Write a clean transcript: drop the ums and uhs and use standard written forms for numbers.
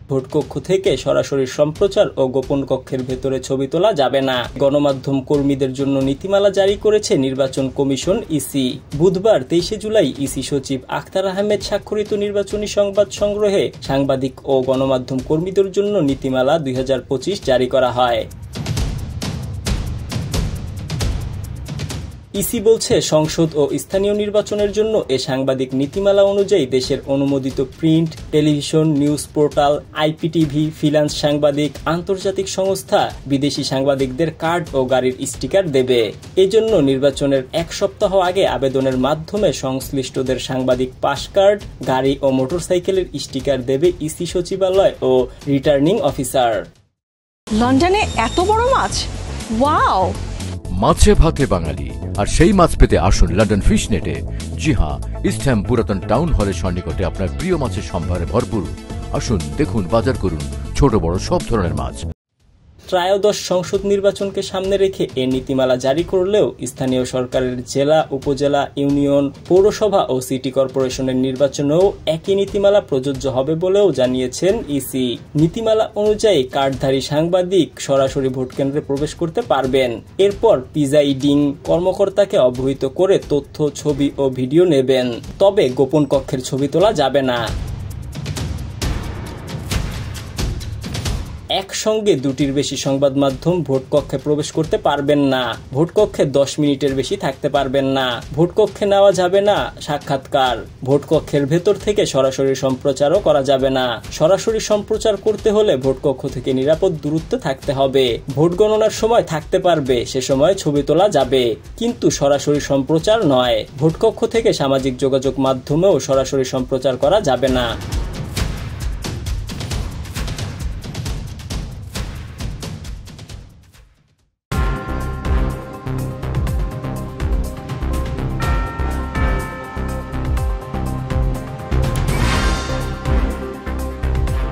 ভোটকক্ষ থেকে সরাসরি সম্প্রচার ও গোপন কক্ষের ভেতরে ছবি তোলা যাবে না। গণমাধ্যম কর্মীদের জন্য নীতিমালা জারি করেছে নির্বাচন কমিশন ইসি। বুধবার 23 জুলাই ইসি সচিব আখতার আহমেদ স্বাক্ষরিত নির্বাচনী সংবাদ সংগ্রহে সাংবাদিক ও গণমাধ্যম কর্মীদের জন্য নীতিমালা 2025 জারি করা হয়। ইসি বলছে, সংসদ ও স্থানীয় নির্বাচনের জন্য এ সাংবাদিক নীতিমালা অনুযায়ী দেশের অনুমোদিত print, television, news portal, IPTV, freelance সাংবাদিক, আন্তর্জাতিক সংস্থা বিদেশি সাংবাদিকদের কার্ড ও গাড়ির স্টিকার দেবে। এজন্য নির্বাচনের 1 সপ্তাহ আগে আবেদনের মাধ্যমে সংশ্লিষ্টদের সাংবাদিক পাস কার্ড, গাড়ি ও মোটরসাইকেলের স্টিকার দেবে ইসি সচিবালয় ও রিটার্নিং অফিসার। লন্ডনে এত বড় মাছ, ওয়াও! মাছে ভাতে বাঙালি, আর সেই মাছ পেতে আসুন লন্ডন ফিশ নেটে। জি হ্যাঁ, ইস্ট হ্যাম পুরাতন টাউন হলের সন্নিকটে আপনার প্রিয় মাছের সম্ভারে ভরপুর। আসুন, দেখুন, বাজার করুন ছোট বড় সব ধরনের মাছ। ত্রয়োদশ সংসদ নির্বাচনকে সামনে রেখে এ নীতিমালা জারি করলেও স্থানীয় সরকারের জেলা, উপজেলা, ইউনিয়ন, পৌরসভা ও সিটি কর্পোরেশনের নির্বাচনেও একই নীতিমালা প্রযোজ্য হবে বলেও জানিয়েছেন ইসি। নীতিমালা অনুযায়ী কার্ডধারী সাংবাদিক সরাসরি ভোটকেন্দ্রে প্রবেশ করতে পারবেন। এরপর প্রিজাইডিং কর্মকর্তাকে অবহিত করে তথ্য, ছবি ও ভিডিও নেবেন। তবে গোপন কক্ষের ছবি তোলা যাবে না। একসঙ্গে 2টির বেশি সংবাদ মাধ্যম ভোটকক্ষে প্রবেশ করতে পারবেন না। ভোটকক্ষে 10 মিনিটের বেশি থাকতে পারবেন না। ভোটকক্ষে নেওয়া যাবে না সাক্ষাৎকার। ভোটকক্ষের ভেতর থেকে সরাসরি সম্প্রচারও করা যাবে না। সরাসরি সম্প্রচার করতে হলে ভোটকক্ষ থেকে নিরাপদ দূরত্বে থাকতে হবে। ভোট গণনার সময় থাকতে পারবে, সে সময় ছবি তোলা যাবে, কিন্তু সরাসরি সম্প্রচার নয়। ভোটকক্ষ থেকে সামাজিক যোগাযোগ মাধ্যমেও সরাসরি সম্প্রচার করা যাবে না।